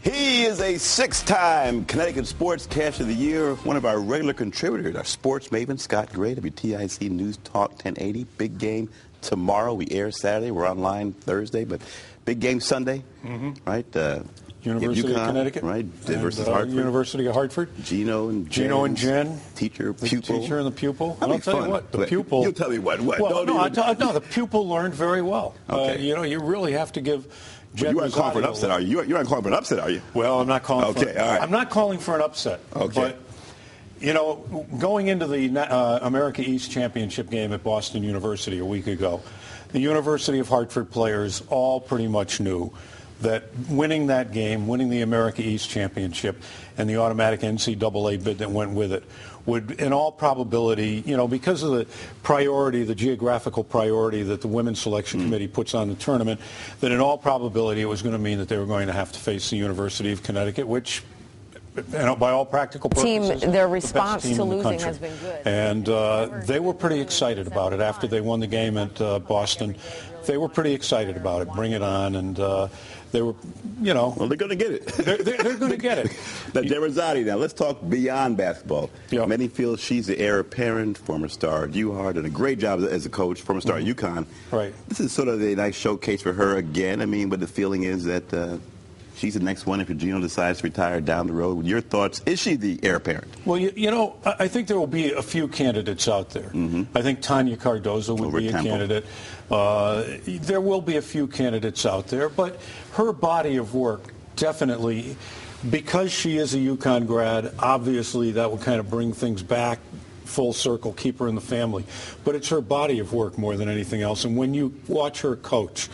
He is a 6-time Connecticut Sportscaster of the Year, one of our regular contributors, our sports maven, Scott Gray, WTIC News Talk 1080. Big game tomorrow. We air Saturday. We're online Thursday, but big game Sunday, right? University UConn, of Connecticut, right? Versus Hartford. University of Hartford. Gino and Jen. Teacher, the pupil. Teacher and the pupil. That'd I'll be tell fun. you what, the pupil. You tell me what. Well, no, the pupil learned very well. Okay. You really have to give. You aren't calling for an upset, are you? You aren't calling for an upset, are you? Well, I'm not calling. Okay, all right. I'm not calling for an upset. Okay. But going into the America East Championship game at Boston University a week ago, the University of Hartford players all pretty much knew that winning that game, winning the America East Championship, and the automatic NCAA bid that went with it, would, in all probability, because of the priority, the geographical priority that the Women's Selection Committee puts on the tournament, that in all probability it was going to mean that they were going to have to face the University of Connecticut, which, by all practical purposes, their response the best to team in the losing country. has been good. And they were pretty excited about it after they won the game at Boston. They were pretty excited about it. Bring it on, and they were, Well, they're going to get it. They're going to get it. Now, Derazati, now let's talk beyond basketball. Yeah. Many feel she's the heir apparent, former star at UHart, did a great job as a coach, former star at UConn. Right. This is sort of a nice showcase for her again. I mean, but the feeling is that she's the next one if Gino decides to retire down the road. Your thoughts? Is she the heir apparent? Well, I think there will be a few candidates out there. I think Tanya Cardozo would be a candidate. There will be a few candidates out there, but her body of work definitely, because she is a UConn grad, obviously that will kind of bring things back full circle, keep her in the family. But it's her body of work more than anything else. And when you watch her coach,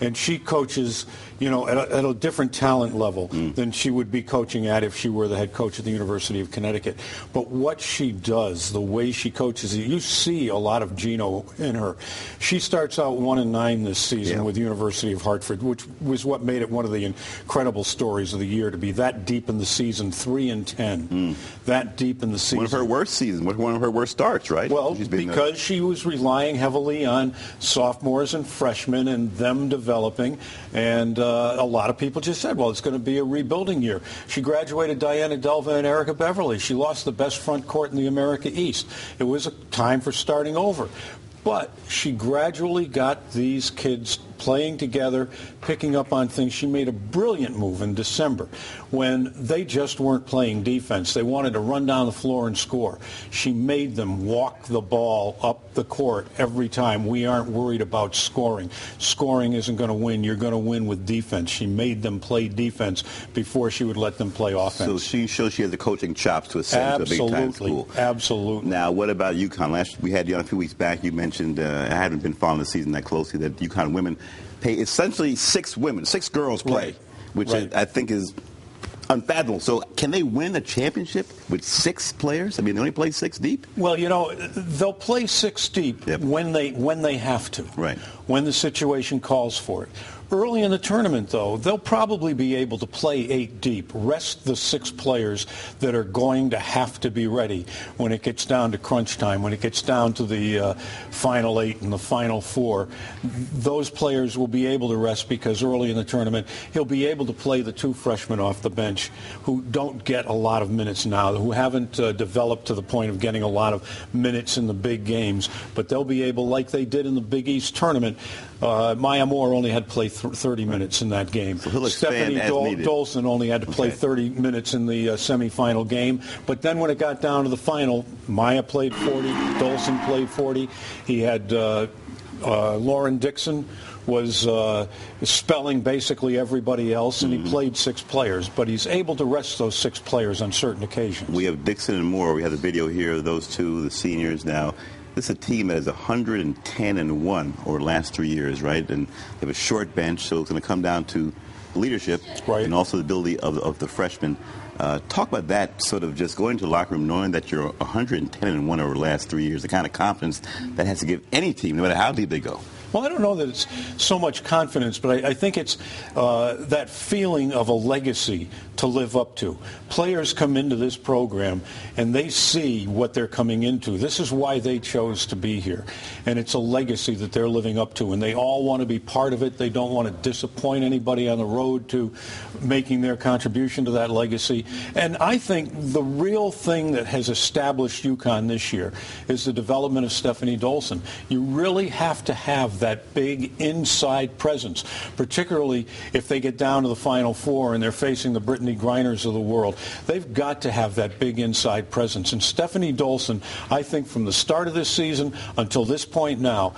and she coaches, at a different talent level than she would be coaching at if she were the head coach at the University of Connecticut. But what she does, the way she coaches, you see a lot of Gino in her. She starts out 1-9 this season with the University of Hartford, which was what made it one of the incredible stories of the year, to be that deep in the season, 3-10, that deep in the season. One of her worst seasons, one of her worst starts, right? Well, because she was relying heavily on sophomores and freshmen and them developing, and a lot of people just said, well, it's going to be a rebuilding year. She graduated Diana Delva and Erica Beverly. She lost the best front court in the America East. It was a time for starting over. But she gradually got these kids playing together, picking up on things. She made a brilliant move in December when they just weren't playing defense. They wanted to run down the floor and score. She made them walk the ball up the court every time. We aren't worried about scoring. Scoring isn't going to win. You're going to win with defense. She made them play defense before she would let them play offense. So she shows she has the coaching chops to ascend to a big-time school. Absolutely. Now, what about UConn? We had you on a few weeks back. You mentioned, I hadn't been following the season that closely, that UConn women pay essentially 6 girls play, which I think is unfathomable. So can they win a championship with 6 players? I mean, they only play 6 deep? Well, they'll play 6 deep when they have to, when the situation calls for it. Early in the tournament, though, they'll probably be able to play 8 deep, rest the 6 players that are going to have to be ready when it gets down to crunch time, when it gets down to the final 8 and the final 4. Those players will be able to rest because early in the tournament, he'll be able to play the 2 freshmen off the bench who don't get a lot of minutes now, who haven't developed to the point of getting a lot of minutes in the big games, but they'll be able, like they did in the Big East tournament. Maya Moore only had to play 30 minutes in that game. So Stephanie Dolson only had to play 30 minutes in the semifinal game. But then when it got down to the final, Maya played 40, Dolson played 40. He had Lauren Dixon was spelling basically everybody else, and he played 6 players. But he's able to rest those 6 players on certain occasions. We have Dixon and Moore. We have the video here of those 2, the seniors now. This is a team that is 110-1 over the last 3 years, right? And they have a short bench, so it's going to come down to leadership and also the ability of the freshmen. Talk about that, sort of just going to the locker room knowing that you're 110-1 over the last 3 years, the kind of confidence that has to give any team, no matter how deep they go. Well, I don't know that it's so much confidence, but I think it's that feeling of a legacy to live up to. Players come into this program and they see what they're coming into. This is why they chose to be here. And it's a legacy that they're living up to. And they all want to be part of it. They don't want to disappoint anybody on the road to making their contribution to that legacy. And I think the real thing that has established UConn this year is the development of Stephanie Dolson. You really have to have that big inside presence, particularly if they get down to the Final Four and they're facing the Brittany Griners of the world. They've got to have that big inside presence. And Stephanie Dolson, I think from the start of this season until this point now,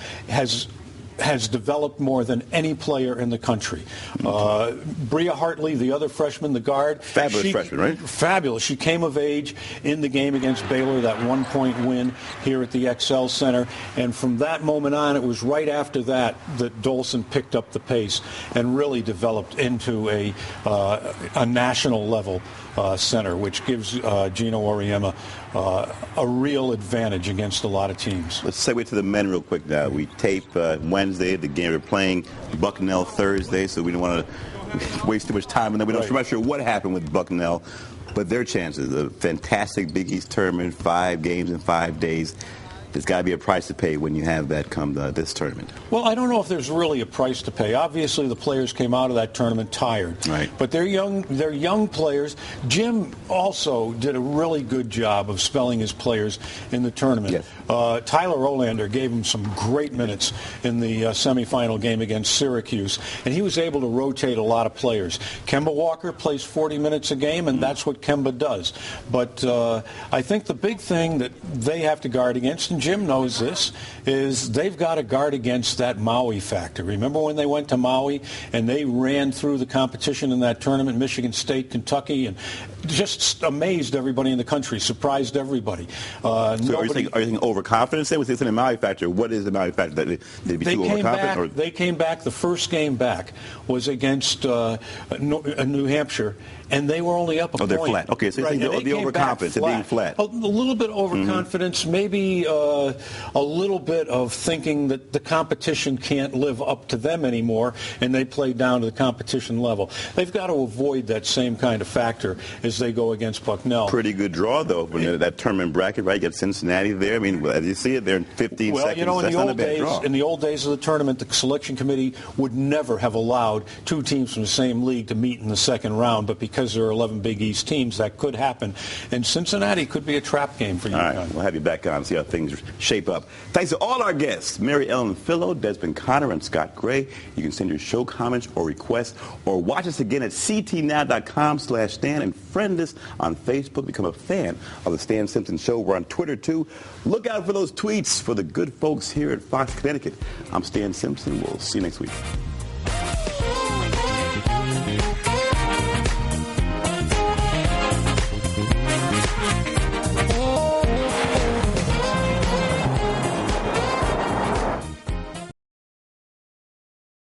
has developed more than any player in the country. Bria Hartley, the other freshman, the guard. Fabulous freshman, right? Fabulous. She came of age in the game against Baylor, that one-point win here at the XL Center. And from that moment on, it was right after that that Dolson picked up the pace and really developed into a national level center, which gives Gino Auriemma a real advantage against a lot of teams. Let's segue to the men real quick now. We tape Wednesday, the game we're playing Bucknell Thursday, so we don't want to waste too much time. And then we're not sure what happened with Bucknell, but their chances, a fantastic Big East tournament, 5 games in 5 days. There's got to be a price to pay when you have that come this tournament. Well, I don't know if there's really a price to pay. Obviously, the players came out of that tournament tired. Right. But they're young players. Jim also did a really good job of spelling his players in the tournament. Yes. Tyler Olander gave him some great minutes in the semifinal game against Syracuse, and he was able to rotate a lot of players. Kemba Walker plays 40 minutes a game, and that's what Kemba does. But I think the big thing that they have to guard against, and Jim knows this, is they've got to guard against that Maui factor. Remember when they went to Maui and they ran through the competition in that tournament, Michigan State, Kentucky, and just amazed everybody in the country, surprised everybody. So are you saying overconfidence? Say what's in the Maui factor. What is the Maui factor? Did it be too overconfident? They came back. The first game back was against New Hampshire, and they were only up a point. They're flat. Okay, so right. the overconfidence, they're being flat. A little bit overconfidence, maybe a little bit of thinking that the competition can't live up to them anymore, and they play down to the competition level. They've got to avoid that same kind of factor as they go against Bucknell. Pretty good draw, though, when that tournament bracket, right? You got Cincinnati there. I mean, as you see it, they're in 15 seconds. Well, in the old days of the tournament, the selection committee would never have allowed 2 teams from the same league to meet in the second round, but because there are 11 Big East teams, that could happen. And Cincinnati could be a trap game for you. All right, we'll have you back on, see how things shape up. Thanks to all our guests, Mary Ellen Fillo, Desmond Connor, and Scott Gray. You can send your show comments or requests, or watch us again at ctnow.com/Stan, and friend us on Facebook. Become a fan of the Stan Simpson Show. We're on Twitter, too. Look out for those tweets for the good folks here at Fox, Connecticut. I'm Stan Simpson. We'll see you next week.